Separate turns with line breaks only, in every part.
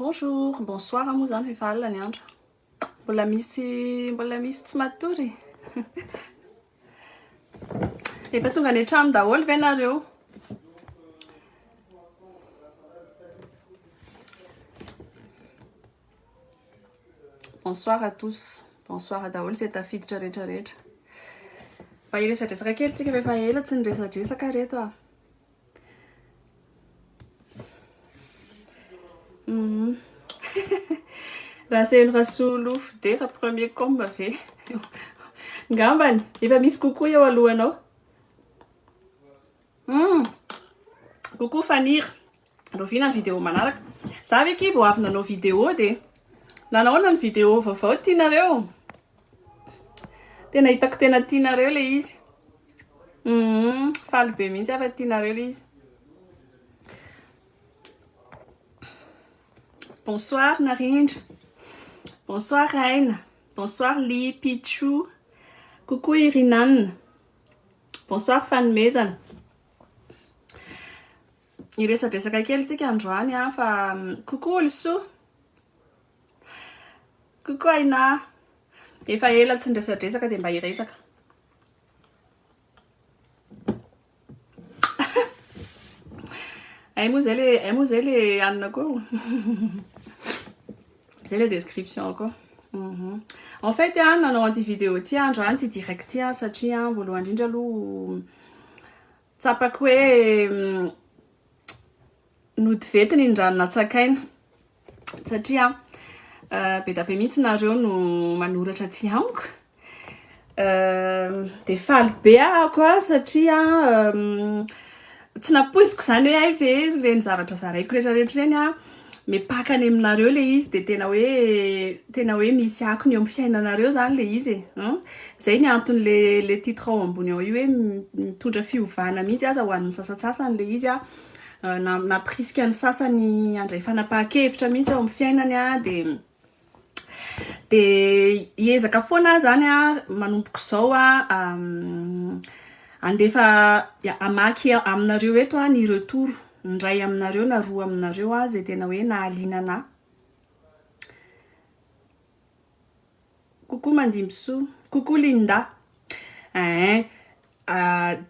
Bonjour, bonsoir moa zany efa alina ny andro. Mbola misy tsy matory. Efa tonga any an-trano daholo ve nareo? Bonsoir à tous. Bonsoir à daholo izay tafiditra rehetrarehetra. Fa hiresadresaka kely tsika fa efa ela tsy niresadresaka reto a. Raha seno rasolo fidera premier combe ve. Ngambany, efa misy coucou eo alohanao. Coucou Fanir. Rovina vidéo manaraka. Za ve ki vao avy nanao vidéo de nanaona ny vidéo vaovao tianareo. Tena hitako tena tianareo le izy. Faly be mihitsy afa tianareo le izy. Bonsoir Narindra. Bonsoir Reine. Bonsoir Li Pichou. Coucou Irinan. Bonsoir Fan Mezan. Iresadresaka kely tsika androany fa coucou Olso. Coucou Aina. Efa ela tsy niresadresaka de mba hiresaka. Ay moa zay le anona koa. C'est la description quoi. En fait, nanao anty vidéo ty androany ty direct ty satria voalohany indrindra aloha tsapako hoe nodivety ny rano natsakaina satria be da be mihitsy nareo no manoratra ty amiko. De faly be koa satria tsy napoiziko zany hoe ay ve reny zavatra zaraiko rehetrarehetra reny mipakany aminareo le izy de tena hoe misy akony eo amin'ny fiainanareo zany le izy zay ny antony le titre ao ambony ao io hoe mitondra fiovana mihitsy aza ho an'ny sasatsasany le izy naprisika ny sasany andray fanapahan-kevitra mihitsy ao amin'ny fiainany de hiezaka foana zany manompoko zao andefa amaky aminareo eto ny retour ndray aminareo na roa aminareo zay tena hoe nahaliana. Coucou Mandimso. Coucou Linda.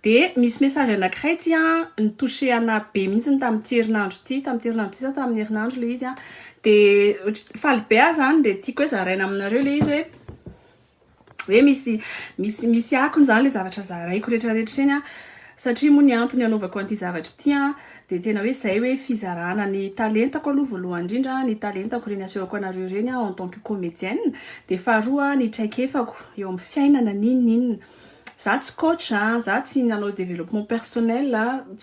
De misy message anankiray ty nitouché ana be mihitsy tamin'ny herinandro ty sa tamin'ny herinandro le izy de faly be zany de tiako hoe zaraina aminareo le izy hoe misy akony zany le zavatra zaraiko rehetrarehetra eny satria moa ny antony anaovako anty zavatra ty de tena hoe zay hoe fizarana ny talentako aloha voalohany indrindra ny talentako reny asehoko anareo reny en tant que comédienne de faharoa ny traikefako eo amin'ny fiainana ninina. Za tsy coach za tsy nanao développement personnel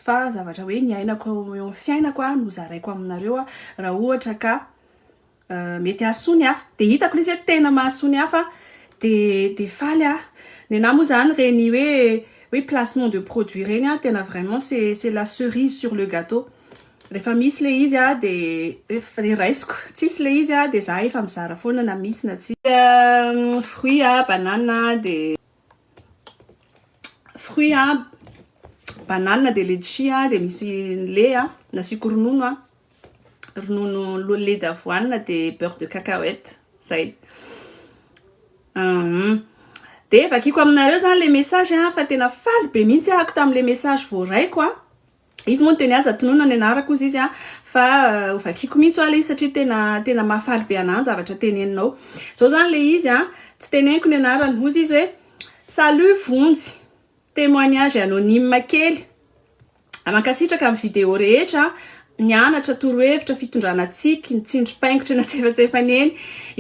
fa zavatra hoe ny ainako eo amin'ny fiainako no zaraiko aminareo raha ohatra ka mety hahasoa ny hafa de hitako le izy tena mahasoa ny hafa de faly ny anahy moa zany reny hoe placement de produit reny tena vraiment c'est la cerise sur le gâteau. Rehefa misy le izy de raisiko tsisy le izy de za efa mizara foana na misy na tsy fruit banane de fruit banane de letchi de misy lait nasiko ronono lait d'avoine de beurre de cacahuète zay. De vakiko aminareo zany le message fa tena faly be mihitsy ako tamin'le message voaraiko izy moa teny aza tonoina ny anarako izy fa vakiko mihitsy le izy satria tena mahafaly be ananjy zavatra teneninao zao zany le izy tsy teneniko ny anarany hozy izy hoe salut vonjy témoignage anonyme kely mankasitraka amin'ny vidéo rehetra nianatra torohevitra fitondrana tsiky nitsindrim-paingotra na tsefatsefaneny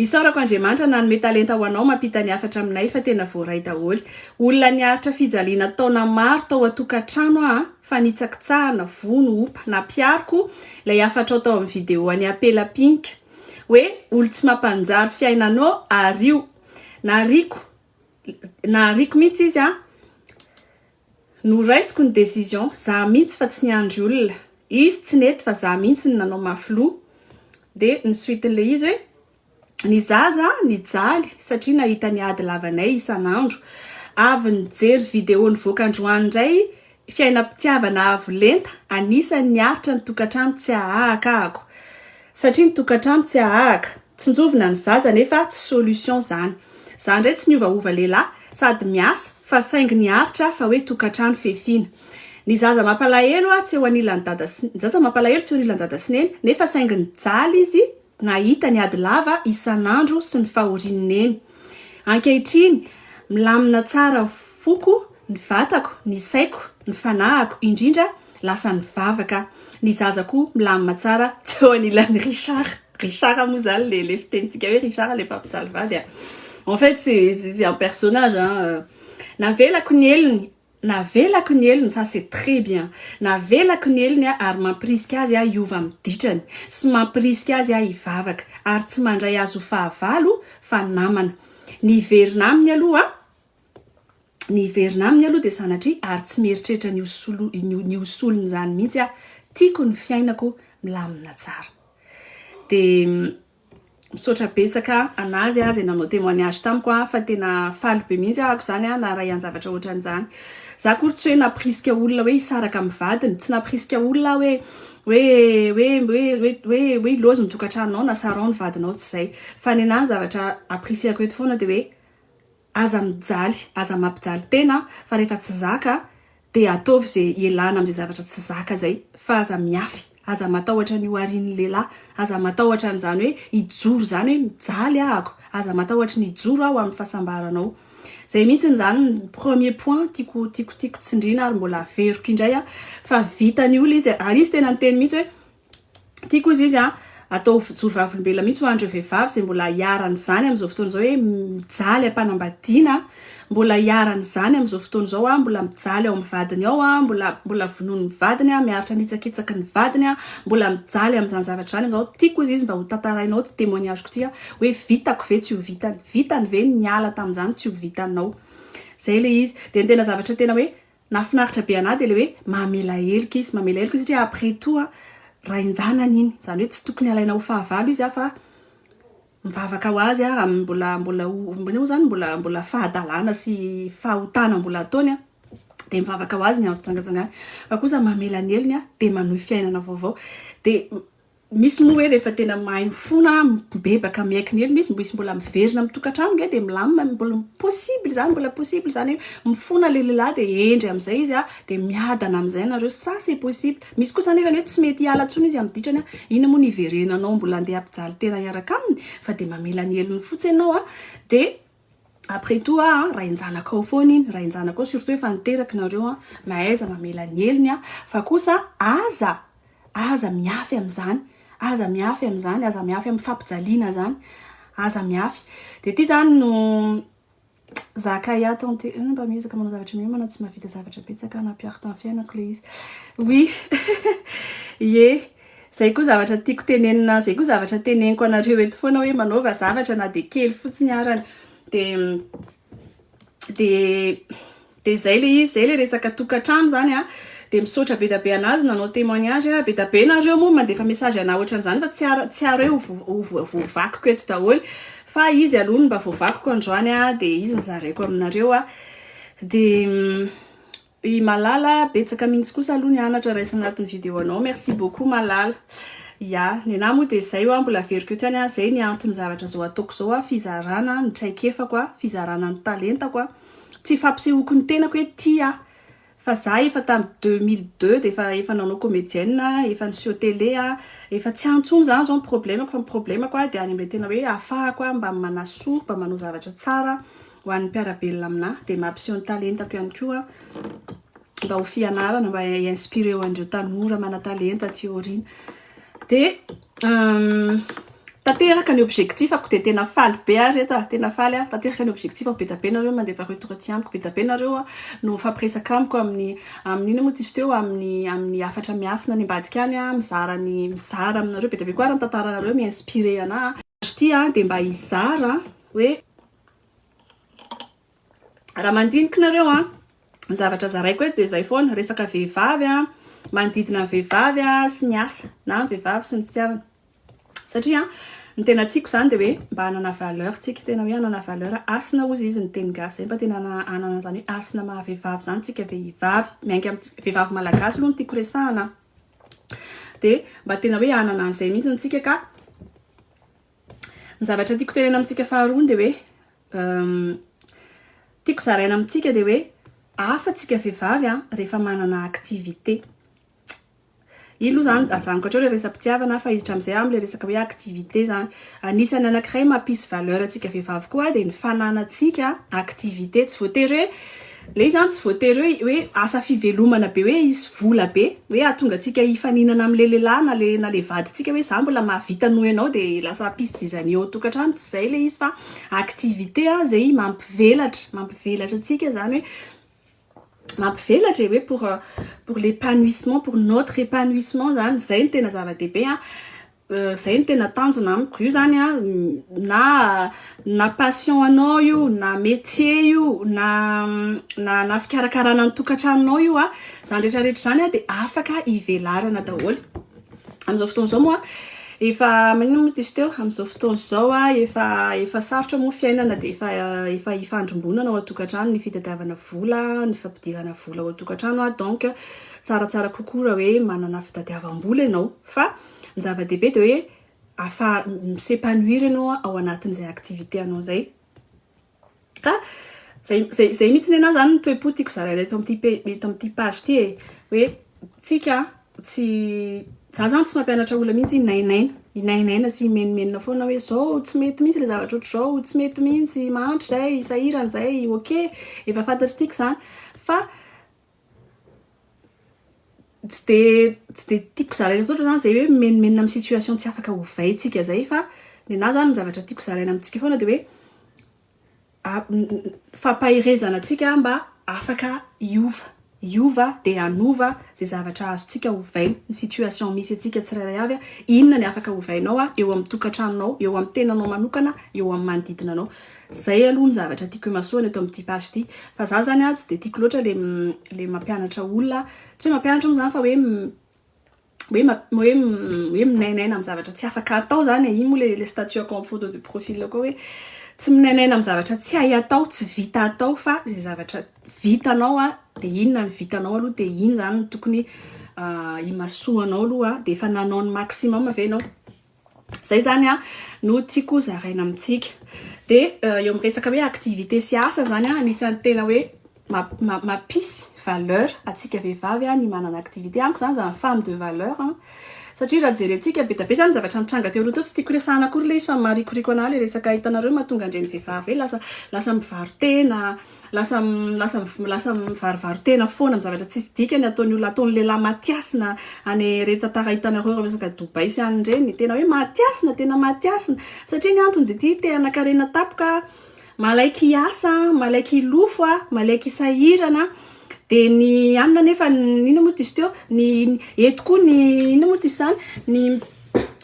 isaorako Andriamanitra nanome talenta ho anao mampita ny afatra aminay fa tena voaray daholo olona niaritra fijaliana taona maro tao atokantrano fa nitsakitsahana vono opa napiariko lay afatra tao amin'ny vidéo any apela pink hoe olo tsy mampanjary fiainanao ario nariko mihitsy izy no raisiko ny décision za mihitsy fa tsy niandry olona izy tsy nety fa za mihitsy ny nanao mafilo de ny suite-n'le izy hoe ny zaza nijaly satria nahita ny ady lavanay isanandro avy nijery vidéo ny voakandroany indray fiainam-pitiavana avo lenta anisany niaritra ny tokantrano tsy ahakahako satria ny tokantrano tsy ahaka tsy njovina ny zaza nefa tsy solution zany ndray tsy niovaova lehilahy sady miasa fa saingy ny aritra fa hoe tokantrano fefina ny zaza mampalahelo tsy eo anilan'ny dada zaza mampalahelo tsy eo anilan'ny dada sy neny nefa saingy ny jaly izy nahita ny ady lava isan'andro sy ny fahorininy ankehitriny milamina tsara foko ny vatako ny saiko ny fanahako indrindra lasa ny vavaka ny zazako milamina tsara tsy eo anilan'ny Richard moa zany le fitenitsika hoe Richard le mpampijaly vady en fait c'est un personnage navelako ny elony ça c'est très bien navelako ny elony ary mampirisika azy hiova miditrany sy mampirisika azy hivavaka ary tsy mandray azy ho fahavalo fa namana ny verina aminy aloha dia sanatria ary tsy mieritreritra ny hosolony zany mihitsy tiako ny fiainako milamina tsara dia misaotra betsaka anazy azy nanao témoignage tamiko fa tena faly be mihitsy ako zany na ray any zavatra ohatran'izany za kory tsy hoe napirisika olona hoe hisaraka amin'ny vadiny tsy napirisika olona hoe lozy mitokantranonao na sarao ny vadinao tsy zay fa ny anazy zavatra aprisihako eto foana dia hoe aza mijaly aza mampijaly tena fa rehefa tsy zaka dia ataovy zay ialana amin'izay zavatra tsy zaka zay fa aza miafy aza matahotra ny oarin'ny lehilahy aza matahotra n'izany hoe hijoro zany hoe mijaly ahako aza matahotra ny hijoro aho amin'ny fahasambaranao zay mihitsy zany premier point tiako tsindrina ary mbola averiko indray fa vitany olo izy ary izy tena nyteny mihitsy hoe tiako izy izy atao joro vavolombelona mihitsy ho andreo vehivavy zay mbola hiarany zany amin'izao fotoana zao hoe mijaly ampanambadiana mbola hiarany zany amin'izao fotoana zao mbola mijaly ao amin'ny vadiny ao mbola vonony vadiny miaritra nitsakitsaky ny vadiny mbola mijaly amin'izany zavatra zany amin'izao tiako izy mba ho tantarainao ty témoignageko ty hoe vitako ve tsy ho vitany ve niala tamin'izany tsy ho vitanao zay le izy dia ny tena zavatra tena hoe nafinaritra be anahy dia le hoe mamela helika izy satria après tout rainjanany iny zany hoe tsy tokony alaina ho fahavalo izy fa mivavaka ho azy mbola fahadalana sy fahotana mbola ataony dia mivavaka ho azy ny am'fitsangatsangana fa kosa mamela ny heliny dia manohy fiainana vaovao dia misy moa hoe rehefa tena mahay mifona mibebaka miaiky ny heliny misy mbola miverina mitokantrano nge dia milamina mbola possible zany mifona le lehilahy dia endry amin'izay izy dia miadana amin'izay nareo ça c'est possible misy kosa nefa hoe tsy mety hiala ntsony izy amin'ny ditrany iny moa ny iverenanao mbola andeha ampijaly tena hiaraka aminy fa dia mamela ny heliny fotsy ianao dia après tout rainjanaka ao foana iny rainjanaka ao surtout efa niteraky nareo mahaiza mamela ny heliny fa kosa aza miafy amin'izany aza miafy amin'ny fampijaliana zany aza miafy dia ty zany no zakay ato mba miezaka manao zavatra mana tsy mavita zavatra betsaka nampiaro tamin'ny fiainako le izy oui zay koa zavatra tiako tenenina zay koa zavatra teneniko anareo eto foana hoe manaova zavatra na dia kely fotsiny arany dia zay le izy zay le resaka tokantrano zany dia misaotra be dabe anazy nanao témoignage be dabe nareo moa mandefa message ana ohatran'izany fa tsy areo voavakiko eto daholo fa izy alohany mba voavakiko androany dia izy nizaraiko aminareo dia i Malala betsaka mihitsy kosa aloha ny anatra raisa anatin'ny vidéo anao merci beaucoup Malala ny anahy moa dia zay mbola averiko eto ihany zay ny antony zavatra zao ataoko zao fizarana ny traikefako fizarana ny talentako tsy fampisehoako ny tenako hoe tia fa za efa tamin'ny 2002 dia efa nanao comédienne efa niseo télé efa tsy antsony zany zao problème fa problemako dia any amin'ilay tena hoe ahafahako mba manasoa mba manao zavatra tsara ho an'ny mpiarabelona aminahy dia mampiseho ny talentako ihany koa mba ho fianarana mba inspiré ho andreo tanora mana-talenta aty aoriana dia tanteraka ny objectifako dia tena faly be reto tena faly tanteraka ny objectifako be dabe nareo mandefa retoraty amiko be dabe nareo no fampiresaka amiko amin'iny moa tisy teo amin'ny afatra miafina ny ambadika any mizara aminareo be dabe koa raha tantaranareo mi-inspiré anahy ty dia mba hizara hoe raha mandiniky nareo ny zavatra zaraiko eto dia zay foana resaka vehivavy manodidina vehivavy sy ny asa na vehivavy sy ny fitiavana satria ny tena tiako zany dia hoe mba hanana valeur tsika tena hoe hanana valeur asina ozy izy ny teny gasy zay mba tena hanana zany hoe asina maha-vehivavy zany tsika vehivavy miainga amin'ny vehivavy malagasy aloha no tiako resahana dia mba tena hoe hanana an'izay mihitsy ntsika ka zavatra tiako tenena amintsika faharoa de hoe tiako zaraina amintsika de hoe afatsika vehivavy rehefa manana activité. Ilo zany ajanoko atreo le resam-pitiavana fa izitra amin'izay am'le resaka hoe activité zany anisany anankiray mampisy valeur atsika vehivavy koa de ny fananatsika activité tsy voatery hoe le zany tsy voatery hoe asa fivelomana be hoe isy vola be hoe atonga atsika hifaninana am'le lehilahy na le vaditsika hoe za mbola mahavita noho ianao de lasa pisizany eo tokantrano tsy zay le izy fa activité zay mampivelatra atsika zany hoe mampivelatra hoe pour l'épanouissement, pour notre épanouissement zany zay ny tena zava-dehibe zay ny tena tanjona amiko io zany na passion anao io na métier io na fikarakarana ny tokantranonao io zany rehetrarehetra zany de afaka hivelarana daholo amin'izao fotoana zao moa efa manino moa izy teo amin'izao fotoana zao efa sarotra moa fiainana de efa ifandrombonana ao atokantrano ny fitadiavana vola ny fampidirana vola ao atokantrano donc tsaratsara kokoa raha hoe manana fitadiavam-bola ianao fa ny zava-dehibe de hoe s'épanouir ianao ao anatin'izay activité anao zay ka zay mihitsy ny anahy zany ny toe-po tiako zaraina eto amin'ity page ty hoe tsika tsy za zany tsy mampianatra olona mihitsy inainaina sy imenimenina foana hoe zao tsy mety mihitsy le zavatra ohatry zao tsy mety mihitsy mahandro zay sahirana zay ok efa fantatry tiako zany fa tsy de tiako zaraina toatra zany zay hoe menimenina amin'ny situation tsy afaka hovaintsika zay fa ny anahy zany ny zavatra tiako zaraina amintsika foana de hoe fampahirezana atsika mba afaka iova de anova zay zavatra azotsika hovaina ny situation misy atsika tsirairay avy inona ny afaka hovainao eo amin'ny tokantranonao eo amin'ny tenanao manokana eo amin'ny manodidina anao zay aloha ny zavatra tiako masoana eto amin'ity page ty fa za zany tsy de tiako loatra le mampianatra olona tsy hoe mampianatra moa zany fa hoe minainaina amin'ny zavatra tsy afaka atao zany iny moa le statut comme photo de profil koa hoe tsy minainaina amin'ny zavatra tsy hay atao tsy vita atao fa zay zavatra vitanao de inona ny vitanao aloha de iny zany no tokony imasoanao aloha de efa nanao ny maximum avy anao zay zany no tiako zaraina amintsika de eo amin'ny resaka hoe activité sy asa zany anisan'ny tena hoe mampisy valeur atsika vehivavy ny manana activité amiko zany zany femme de valeur satria raha jerentsika be da be zany zavatra mitranga teo aloha teo tsy tiako resahana akory le izy fa marikoriko anahy le resaka hitanareo mahatonga andreny vehivavy lasa mivarotena lasa mivarotena foana amin'ny zavatra tsisy dikany ataony olona ataony lehilahy matiasina any reny tantara hitanareo resaka Dubai sy any reny tena hoe matiasina satria ny antony de ty te anakarena tapoka malaiky hiasa malaiky hilofo malaiky hisahirana de ny anona nefa ino moa izy teo ny eto koa ny ino moa izy zany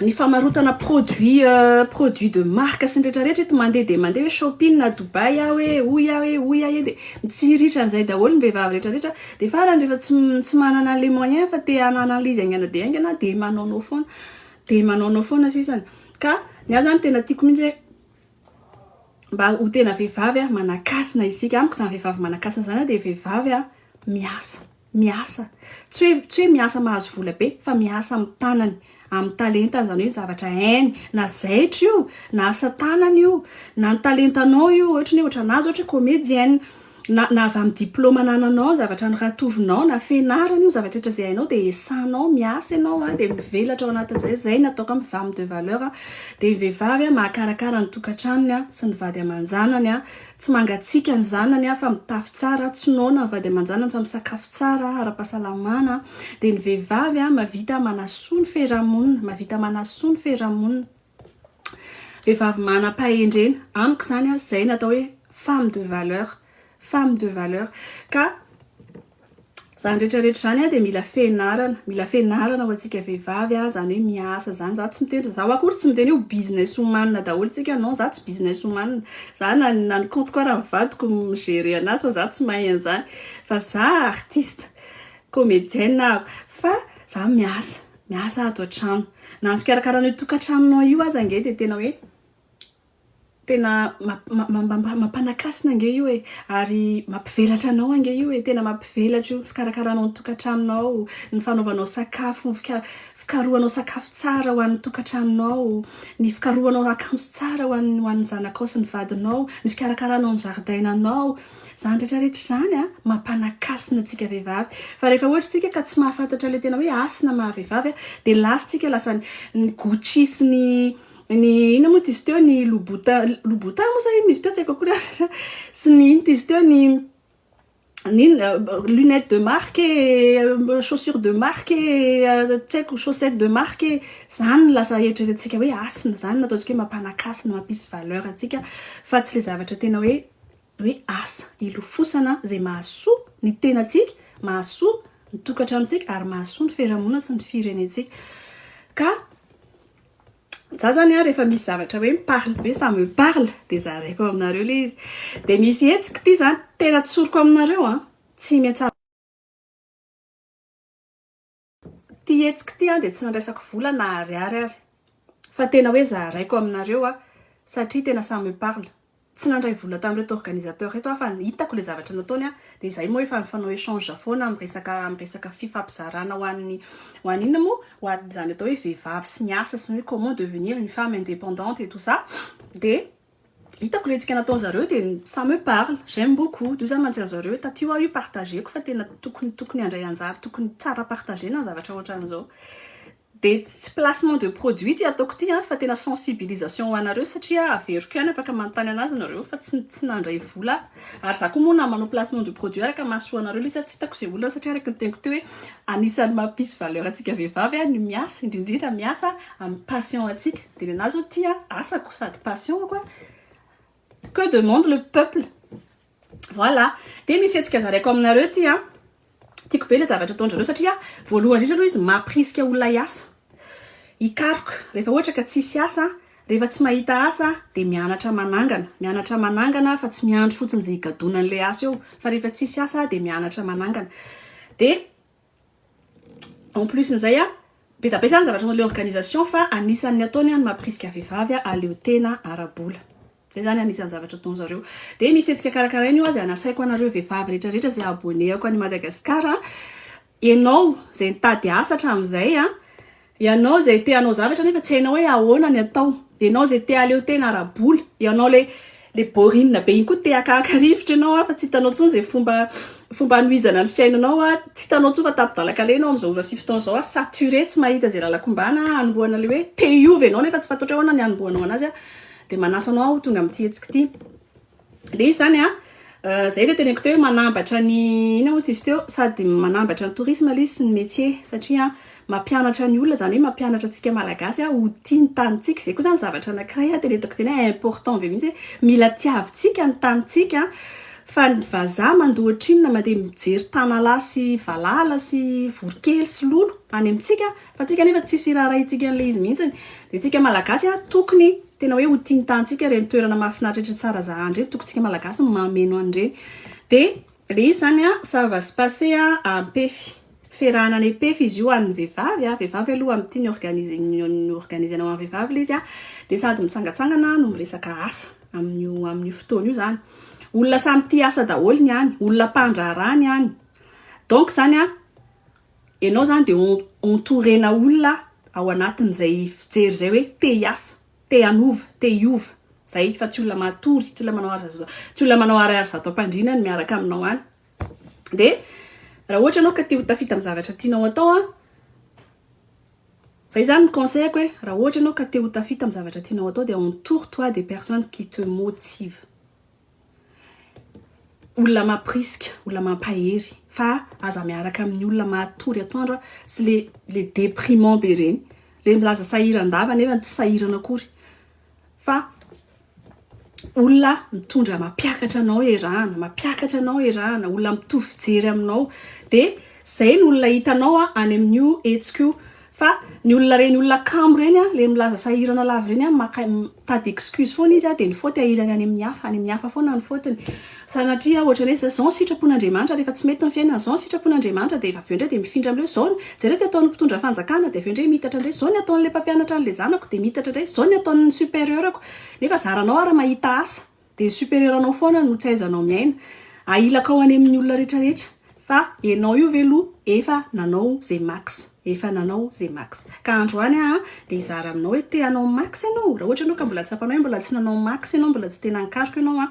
ny famarotana produit de marque sy ny rehetrarehetra eto mandeha hoe shopping na Dubai hoe oya de mitsiritra an'izay daholo ny vehivavy rehetrarehetra de farany rehefa tsy manana les moyens fa te ananalyze aingana de manaonao foana sisany ka ny ahy zany tena tiako mihitsy mba ho tena vehivavy manakasina isika amiko zany vehivavy manakasina zany de vehivavy miasa tsy hoe miasa mahazo vola be fa miasa amin'ny tanany amin'ny talentany zany hoe zavatra hainy na zaitra io na asa tanany io na ny talentanao io ohatra anazy ohatra comédienne na avy amin'ny diplôma nananao zavatra ny ratovinao na fianarana io zavatra rehetra zay hainao de esanao miasa ianao de mivelatra ao anatin'izay zay natao amin'ny femme de valeur de ny vehivavy mahakarakara ny tokantranony sy ny vady aman-janany tsy mangatsika ny zanany fa mitafy tsara tsy noana ny vady aman-janany fa misakafo tsara ara-pahasalamana de ny vehivavy mavita manasoa ny fiarahamonina vehivavy manam-pahendrena amiko zany zay natao hoe femme de valeur ka zany rehetrarehetra zany de mila fianarana ho antsika vehivavy zany hoe miasa zany za tsy miteny zaho akory tsy miteny io business woman daholo tsika non za tsy business woman za na ny compte quoi raha mivadiko migérer anazy fa za tsy mahay an'izany fa za artiste comédienne fa za miasa ato an-trano na ny fikarakarana tokantranonao io aza nge de tena hoe tena mampanakasina ange io e ary mampivelatra anao ange io e tena mampivelatra io fikarakaranao ny tokantranonao ny fanaovanao sakafo fikarohanao sakafo tsara ho an'ny tokantranonao ny fikarohanao akanjo tsara ho an'ny zanakao sy ny vadinao ny fikarakaranao ny zaridainanao zany rehetrarehetra zany a mampanakasina antsika vehivavy fa rehefa ohatra tsika ka tsy mahafantatra le tena hoe asina mahavehivavy de lasitsika lasa ny gochis ny ina moa izy teo ny lobota moa sa iny izy teo tsy haiko akory sy ny iny izy teo ny lunettes de marque chaussures de marque tsy haiko chaussettes de marque zany lasa eritreretintsika hoe asina zany nataontsika hoe mampanakasina mampisy valeur atsika fa tsy le zavatra tena hoe asa ilofosana zay mahasoa ny tenantsika mahasoa ny tokantranontsika ary mahasoa ny fiarahamonina sy ny firenentsika ka za zany rehefa misy zavatra hoe miparle hoe ça me parle de zaraiko aminareo le izy de misy hetsika ty zany tena tsoriko aminareo tsy miatsara ty hetsika ty de tsy nandraisako vola na ariary fa tena hoe zaraiko aminareo satria tena ça me parle tsy nandray vola tamin'reto organisateur reto fa hitako le zavatra nataony de zay moa efa nifanao échange foana amresaka fifampizarana ho an'ny inona moa ho an'ny zany atao hoe vehivavy sy ny asa sy ny hoe comment devenir une femme indépendante et tout ça de hitako le tsika nataony zareo de ça me parle j'aime beaucoup de zany mantsy zareo tatio io partageko fa tena tokony andray anjara tokony tsara partager na zavatra ohatran'izao de tsy placement de produit ty ataoko ty fa tena sensibilisation ho anareo satria averiko ihany afaka manontany anazy nareo fa tsy nandray vola ary za koa moa na manao placement de produit araka mahasoa anareo le tsy hitako zay olona satria araka ny teniko ty hoe anisan'ny mampisy valeur atsika vehivavy ny miasa indrindrindra miasa amin'ny passion atsika de le nazy ty asako sady passion koa que demande le peuple voilà de misy etsika zaraiko aminareo ty tiako be le zavatra ataondrareo satria voalohany indrindra aloha izy mampirisika olona hiasa hikaroka rehefa ohatra ka tsisy asa rehefa tsy mahita asa de mianatra manangana fa tsy miandry fotsiny zay higadonan'le asa eo fa rehefa tsisy asa de mianatra manangana de en plus n'zay be tabe zany zavatra n'le organisation fa anisan'ny ataony ny mampirisika vehivavy aleo tena arabola zay zany anisan'ny zavatra ataony zareo de misy etsika karakarainy io zay anasaiko anareo vehivavy rehetrarehetra zay abonnéako any Madagasikara ianao zay nitady asa hatramin'izay ianao zay te anao zavatra nefa tsy hainao hoe ahoana ny atao ianao zay te aleo tena arabola ianao le borine be iny koa te akakarivotra ianao fa tsy hitanao tsony zay fomba anoizana ny fiainanao tsy hitanao tsony fa tapidalaka le ianao am'izao ora sy fotoana zao saturé tsy mahita zay lalakombana anomboana le hoe te iova ianao nefa tsy fataotra ahoana ny anomboanao anazy de manasanao tonga amin'ty hetsika ty le izy zany zay le teneniko teo hoe manambatra ny ina moa izy teo sady manambatra ny tourisme le sy ny métier satria mampianatra ny olona zany hoe mampianatra antsika malagasy ho tia ny tanitsika zay koa zany zavatra anankiray tenetako tena important be mihitsy mila tiavintsika ny tanitsika fa ny vazaha mandohatrinona mandeha mijery tanalahy sy valala sy vorokely sy lolo any amintsika fa tsika nefa tsisy raharahintsika an'le izy mihitsy de tsika malagasy tokony tena hoe ho tia ny tanitsika reny toerana mahafinaritra tsara zahandreny tokony tsika malagasy mameno an'ireny de le izy zany ça va se passer ampefy ferahana any epefy izy io an'ny vehivavy aloha amin'ity ny organisenao amin'ny vehivavy le izy de sady mitsangatsangana no miresaka asa amin'ny fotoana io zany olona samy tia asa daholo ny any olona mpandrarany any donc zany ianao zany de entourena olona ao anatin'izay fijery zay hoe te hiasa te hanova te hiova zay fa tsy olona matory tsy olona manao ariary zato ampandrina ny miaraka aminao any de raha ohatra anao ka te ho tafita amin'ny zavatra tianao atao zay zany ny conseil hoe raha ohatra anao ka te ho tafita amin'ny zavatra tianao atao de entoure-toi des personnes qui te motivent olona mampirisika olona mampahery fa aza miaraka amin'ny olona matory atoandro sy le déprimant be reny le milaza sahiran-dava nefa tsy sahirana akory fa olona mitondra mampiakatra anao erahana olona mitovy fijery aminao de zay ny olona hitanao any amin'io etsiko fa ny olona reny olona kamo reny le milaza sahirana lava reny mitady excuse foana izy dia ny faute ahirany any amin'ny hafa foana ny fauteny sanatria ohatra ny hoe zao sitrapon'Andriamanitra rehefa tsy mety ny fiainana zao sitrapon'Andriamanitra dia avy eo indray dia mifindra amin'ireo zao jereo ataon'ny mpitondra fanjakana dia avy eo indray mitatra indray zao ny ataon'ilay mpampianatra an'ilay zanako dia mitatra indray zao ny ataon'ny supérieurako nefa zaranao ary mahita asa dia supérieurnao foana no tsy aizanao miaina ailaka ao any amin'ny olona rehetrarehetra fa ianao io veloha efa nanao zay max ka androany dia izara aminao hoe te hanao max ianao raha ohatra ianao ka mbola tsapanao mbola tsy nanao max ianao mbola tsy tena nikaroka ianao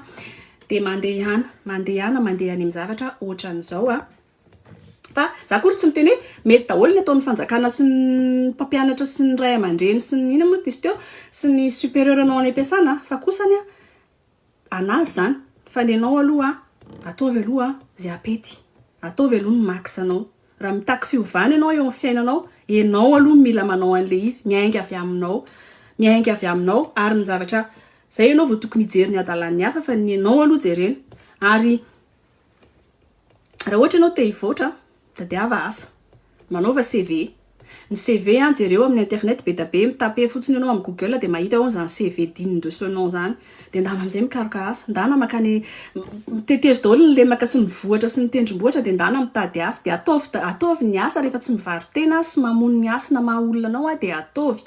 dia mandeha any amin'ny zavatra ohatran'izao fa za kory tsy miteny hoe mety daholo ny ataon'ny fanjakana sy ny mpampianatra sy ny ray aman-dreny sy ny ina moa izy teo sy ny supérieur anao any am-piasana fa kosany anazy zany fa ny anao aloha ataovy aloha zay apety ataovy aloha ny max anao raha mitaky fiovana ianao eo amin'ny fiainanao ianao aloha mila manao an'ilay izy miainga avy aminao ary ny zavatra zay ianao vao tokony hijery ny adalan'ny hafa fa ny ianao aloha jerena ary raha ohatra ianao te hivoatra tadiava asa manaova CV ny CV jereo amin'ny internet be da be mitape fotsiny ianao amin'ny Google dia mahita ao zany CV digne de son nom zany dia ndana amin'izay mikaroka asa ndana makany tetezy daholo ny lemaka sy ny vohatra sy ny tendrombohatra dia ndana mitady asa dia ataovy ny asa rehefa tsy mivaro-tena sy mamono ny asa na maha-olona anao dia ataovy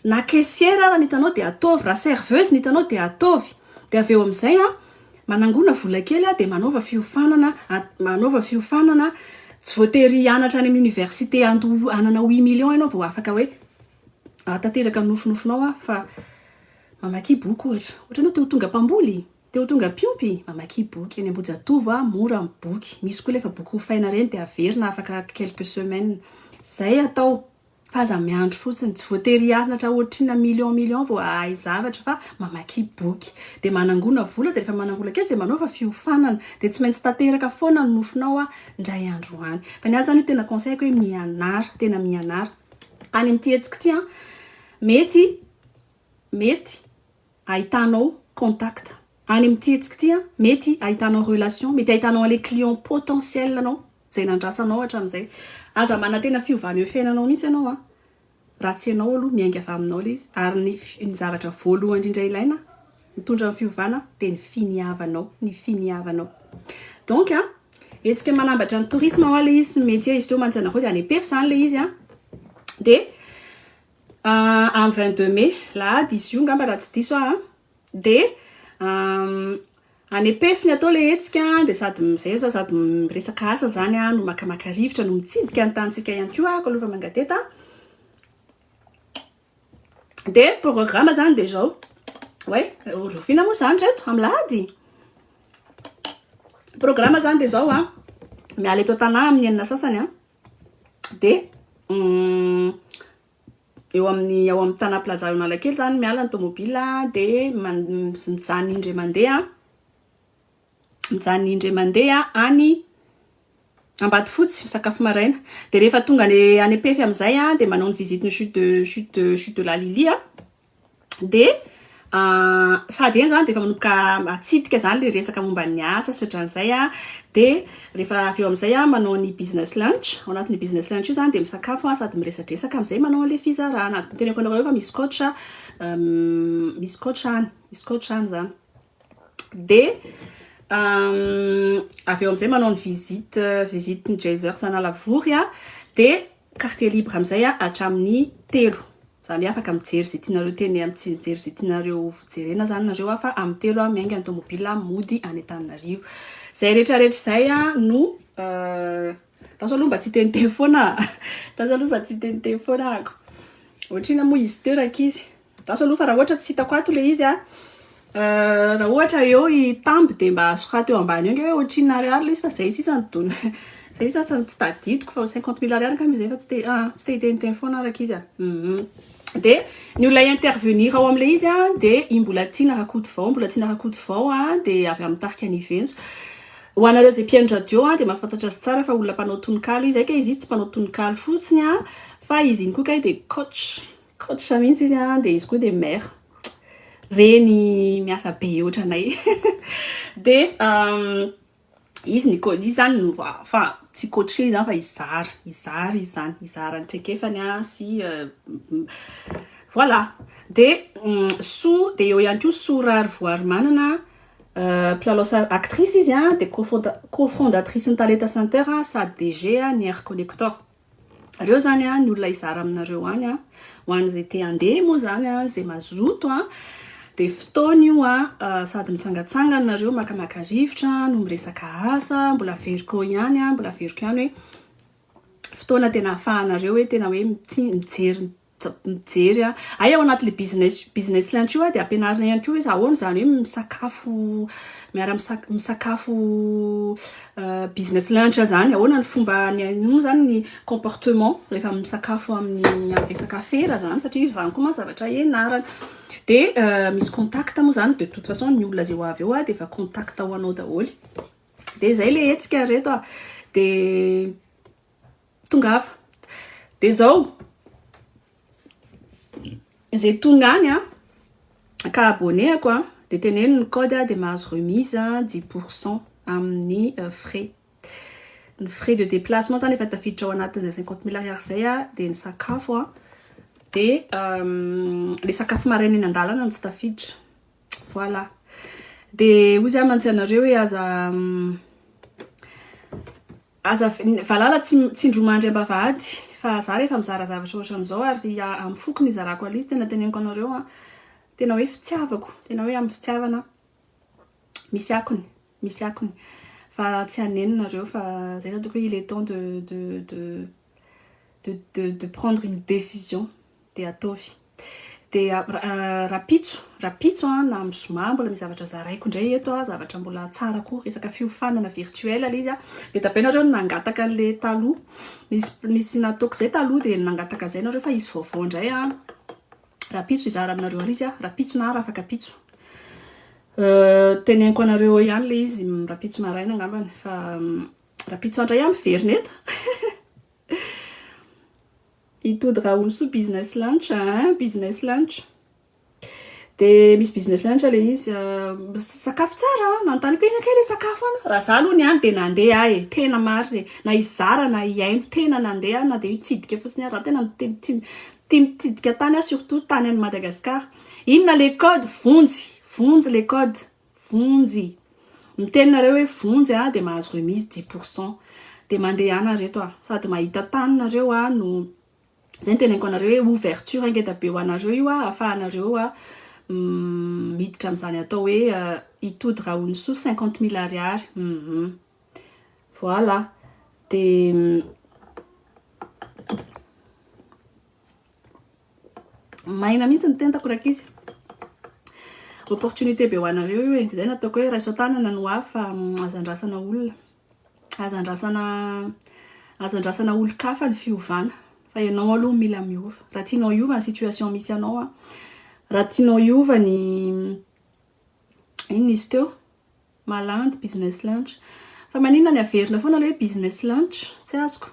na caissière raha ny hitanao dia ataovy raha serveuse ny hitanao dia ataovy dia avy eo amin'izay manangona vola kely dia manaova fiofanana tsy voatery anatra any amin'ny université anana 8 millions ianao vao afaka hoe tanteraka nofonofonao fa mamaky boky ohatra ianao te ho tonga mpamboly te ho tonga mpiompy mamaky boky any Ambojatovo mora boky misy koa lefa boky hofaina reny dia averina afaka quelques semaines zay atao fa aza miandro fotsiny tsy voatery anatra ohatrina million vao ahay zavatra fa mamaky boky dia manangona vola dia rehefa manangona kely dia manaova fiofanana dia tsy maintsy tanteraka foana ny nofinao ndray androany fa ny azy io tena conseil hoe mianara any amin'ity hetsika ity mety ahitanao contact any amin'ity hetsika ity mety ahitanao relation mety ahitanao les clients potentiels anao zay nandrasanao hatramin'izay aza manatena fiovana eo fiainanao mihitsy ianao raha tsy ianao aloha miainga avy aminao ilay izy ary ny zavatra voalohany indrindra ilaina mitondra ny fiovana dia ny finiavanao donc etsika manambatra ny tourisme ao ilay izy métier izy teo Manjanakô dia any Pef zany ilay izy dia en 22 mai la 10 io ngamba raha tsy diso dia any Pef ny atao ilay etsika dia sady miresaka asa zany no makamaka rivotra no mitsidika ny tantsika ihany koa aloha mangateta dia programme zany dia zao rofina moa zany reto amin'ny lahady programme zany dia zao miala eto an-tanà amin'ny enina sasany dia eo amin'ny tanà plaza Analakely zany miala ny tomobile dia mijanona indray mandeha any Ambatofotsy misakafo maraina dia rehefa tonga any Pef amin'izay dia manao ny visite ny chute de la Lily dia sady eny zany dia efa manomboka atsidika zany le resaka momba ny asa sy ohatran'izay dia rehefa avy eo amin'izay manao ny business lunch ao anatin'ny business lunch io zany dia misakafo sady miresadresaka amin'izay manao an'ilay fizarana teneko anareo fa misy coach any zany dia avy eo amin'izay manao ny visite ny Jazzer Sanalavory dia quartier libre amin'izay hatramin'ny 3 zany afaka mijery zay tianareo teny mijery zay tianareo jerena zany nareo fa amin'ny 3 miainga ny tomobile mody any Antananarivo zay rehetrarehetra zay no raha aloha mba tsy teny telefona ako ohatrina moa izy teo rakizy raha aloha fa raha ohatra tsy hitako ato le izy raha ohatra eo itamby dia mba soraty eo ambany eo hoe ohatrina ariary le izy fa zay sisa nydona zay sasa tsy tadidiko fa 50,000 ariary kamy zay fa tsy te hiteny foana rakizy dia ny olona intervenir ao amin'ilay izy dia mbola tiana rakoto vao dia avy amin'ny tarika ny Ivenso ho anareo zay mpianatra radio dia mahafantatra azy tsara fa olona mpanao tononkalo izy ka izy tsy mpanao tononkalo fotsiny fa izy iny koa kay dia coach mihitsy izy dia izy koa dia maire reny miasa be ohatranay dia izy zany no fa tsy coaché zany fa izara antraikefany sy voilà de Sou de eo ihany koa Sou Rarivoary manana mpilalao actrice izy de cofondatrice ny Talenta Center sady DG ny Air Connector. Reo zany ny olona izara aminareo any ho an'izay te handeha moa zany zay mazoto de fotoana io sady mitsangatsangana nareo makamaka rivotra no miresaka asa mbola veriko ihany hoe fotoana tena afahanareo hoe tena hoe mijery ay ao anaty le business lunch io de ampianarina ihany koa hoe ahoana zany hoe misakafo miara misakafo business lunch zany ahoana ny fomba ny zany ny comportement rehefa misakafo amin'ny resaka fera zany satria zany koa zavatra ianarana de misy contact moa zany de toute façon ny olona zay ho avy eo de efa contact ho anao daholo de zay le hetsika reto de tongava de zao zay tonga any ka abonnéako de teneno ny code de mahazo remise 10% amin'ny frais ny frais de déplacement zany efa tafiditra ao anatin'izay 50 000 ariary zay de ny sakafo de le sakafo maraina eny andalana ny tsy tafiditra voilà de hoy zay mantsy anareo hoe aza valala tsy indromandry ambavady fa za rehefa mizara zavatra ohatran'izao ary amin'ny fokony izarako alizy tena teneniko anareo tena hoe fitiavako tena hoe amin'ny fitiavana misy akony fa tsy haneno nareo fa zay donc il est temps de prendre une décision de ataovy de rapitso na amin'ny zoma mbola misy zavatra zaraiko indray eto zavatra mbola tsara koa resaka fiofanana virtuel izy de tapenareo nangataka an'le taloha nisy nataoko zay taloha de nangataka zay nareo fa izy vaovao indray rapitso izara aminareo alizy rapitso na raha afaka pitso teneniko anareo ihany le izy rapitso maraina angambany fa rapitso andray miverina eto Itody Raoul Sou business lunch de misy business lunch le izy sakafo tsara nantaniko ina kay le sakafo raha za aloha ny any de nandeha tena marina na izara na iaino tena nandeha na de hitsidika fotsiny raha tena mitsidika tany surtout tany any Madagascar inona le code vonjy le code vonjy mitenareo hoe vonjy de mahazo remise 10% de mandeha ana reto sady mahita tany nareo no zay teneniko anareo hoe ouverture ingeda be ho anareo io afahanareo miditra amin'izany atao hoe Itody Raoul Sou 50 000 ariary voilà de maina mihitsy ny tentako rakizy opportunité be ho anareo io zay nataoko hoe raiso tanana no fa azandrasana olona azandrasana olo-kafa ny fiovana fa ianao aloha mila miova raha tianao hiova ny situation misy anao raha tianao hiova ny ino izy teo malandy business lunch fa maninona ny averina foana le hoe business lunch tsy azoko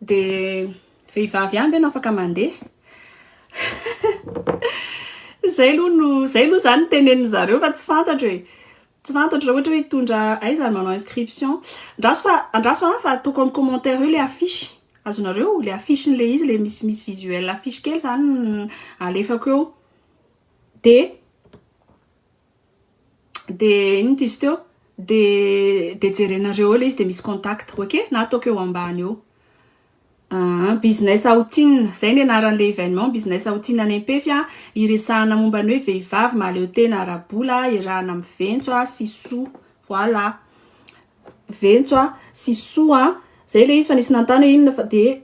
de vehivavy ihany ve anao afaka mandeha zay aloha zany teneniny zareo fa tsy fantatro raha ohatra hoe hitondra zany manao inscription andraso fa ataoko amin'ny commentaire eo le affiche azonareo le affiche le izy le misy visuel affiche kely zany alefako eo de ino izy teo de jerenareo le izy de misy contact ok na ataoko eo ambany eo business outing zay ny anaran'le événement business outing any Ampefy iresahana momba ny hoe vehivavy maleo tena arabola irahana amin'ny ventso sy Sou voilà ventso sy Sou zay le izy fa nisy nantany inona de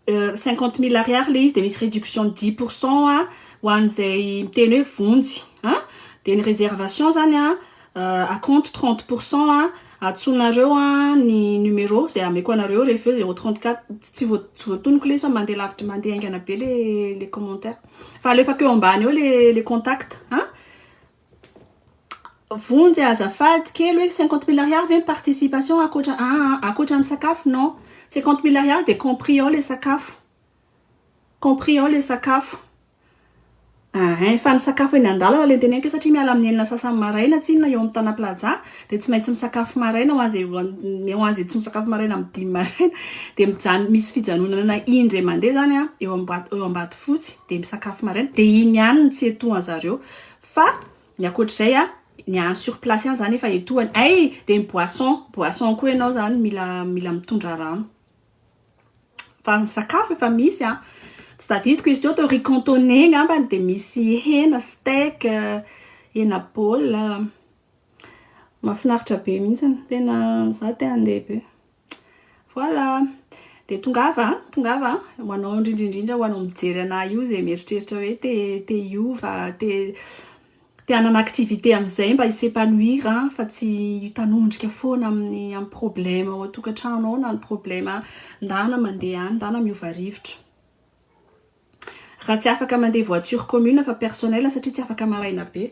50 000 ariary le izy de misy réduction 10% ho an'izay miteny hoe vonjy de ny réservation zany à compte 30% atsonareo ny numéro zay ameko anareo rehefa 034 tsy voatonoko le izy fa mandeha lavitra mandeha aingana be les commentaires fa alefako eo ambany eo les contacts vonjy azafady kely hoe 50 000 ariary ve participation akoatra amin'ny sakafo non 50 000 ariary de compris ao le sakafo Fa ny sakafo eny an-dalana le teneniko satria miala amin'ny enina sasany maraina tsinona eo amin'ny tana plaza de tsy maintsy misakafo maraina ho azy tsy misakafo maraina amin'ny 10 maraina de misy fijanonana indray mandeha zany a eo ambady fotsy de misakafo maraina de iny ihany tsy etohan zareo fa ny akoatr'izay a ny any sur place ihany zany efa etohany de ny boisson koa ianao zany mila mitondra rano fa ny sakafo efa misy a tsy tadidiko izy teo riz cantonais ngambany de misy hena steak hena baolina mahafinaritra be mihitsy tena za te handeha be voilà de tongava ho anao indrindra ho anao mijery ana io zay mieritreritra hoe te hiova te hanana activité amin'izay mba s'épanouir fa tsy hitanondrika foana amin'ny problème ao an-tokantrano ao na ny problème ndana mandeha any ndana miova rivotra raha tsy afaka mandeha voiture commune fa personnel satria tsy afaka maraina be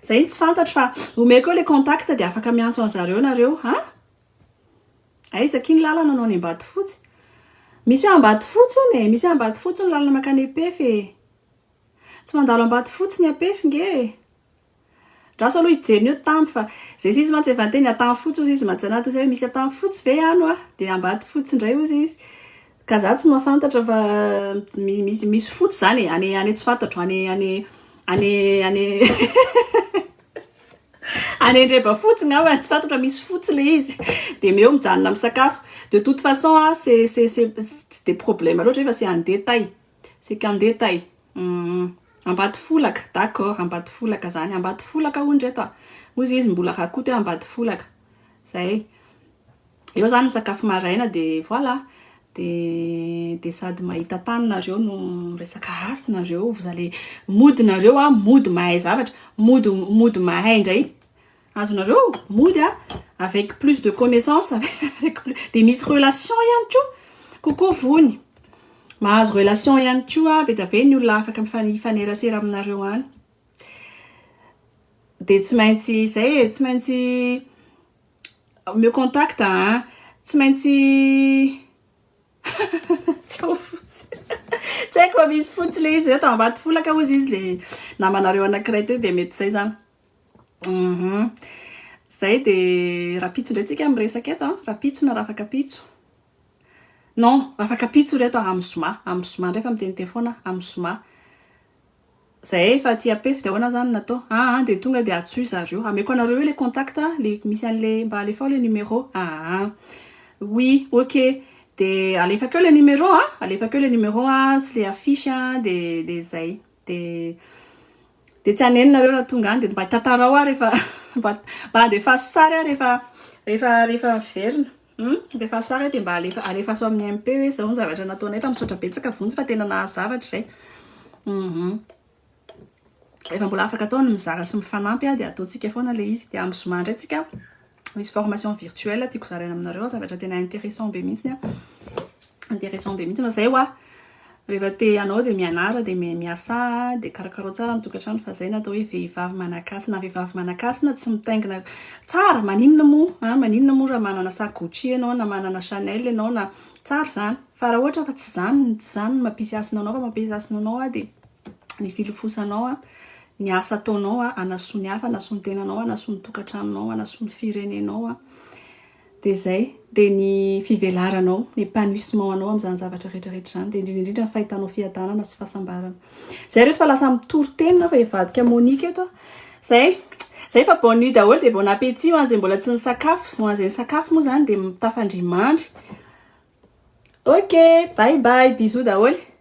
zay tsy fantatro fa omeko le contact de afaka miantso an'zareo nareo aizaky ny lalana anao ny ambady fotsy misy ambady fotsy misy ambady fotsy ny lalana makany Epef tsy mandalo ambady fotsy ny Epef nge draso aloha hijeriny eo tampy fa zay izy mantsy efa nteny atany fotsy ozy izy mantsanato zay misy atany fotsy ve ano de ambady fotsy ndray ozy izy ka za tsy mahafantatra fa misy fotsy zany any tsy fantatro any andreba fotsy ngamba tsy fantatra misy fotsy le izy de meo mijanona amin'ny sakafo de toute façon c'est des problèmes loatra fa c'est en détail ambady folaka d'accord ambady folaka zany ambady folaka ondreto ozy izy mbola rakoto hoe ambady folaka zay eo zany sakafo maraina de voilà de sady mahita taninareo no resaka asinareo vous allez modinareo mody mahay zavatra mody mahay ndray azonareo mody avec plus de connaissances de misy relation ihany kokoa vony mahazo relation ihany koa be da be ny olona afaka mifanerasera aminareo any de tsy maintsy me contact tsy maintsy tsy haiko fa misy fotsy le izy reto ambady folaka ozy izy le namanareo anankiray teo de mety zay zany zay de rapitso ndray tsika miresaka eto rapitso na rafaka pitso non rafaka pitso reto amin'ny Zoma ndray fa miteny telefona amin'ny Zoma zay fa ty Epef de ahoana zany natao de tonga de atsoy zareo ameko anareo le contact le misy an'le mba alefa le numéro oui ok de alefakeo le numéro sy le affiche de zay de tsy anenonareo raha tonga any de mba tatarao rehefa mba andefa sary rehefa verina rehefa sary de mba alefa so amin'ny MP hoe zao ny zavatra nataonay fa misaotra betsaka vonjy fa tena nahazo zavatra zay efa mbola afaka atao ny mizara sy mifanampy de ataotsika foana le izy de amin'ny Zoma ndray tsika misy formation virtuelle tiako zaraina aminareo zavatra tena intéressant be mihitsy fa zay rehefa te anao de mianara de miasa de karakaro tsara mitokatrano fa zay natao hoe vehivavy manakasina tsy mitaingina tsara maninona mo raha manana sac Gucci ianao na manana Chanel ianao na tsara zany fa raha ohatra fa tsy zany mampisy asinanao fa mampisy asinanao de ny filofosanao ny asa ataonao anaso ny hafa anaso ny tenanao anaso ny tokatranonao anaso ny firenenao de zay de ny fivelaranao ny épanouissement anao amin'izany zavatra rehetrarehetra zany de indrindrindrindra ny fahitanao fiadanana sy fahasambarana zay reto fa lasa mitory-tenina fa hivadika Monique eto zay fa bonne nuit daholo de bon appétit ho an'izay mbola tsy nisakafo ho an'izay sakafo moa zany de mitafandry mandry ok bye bye bisous daholo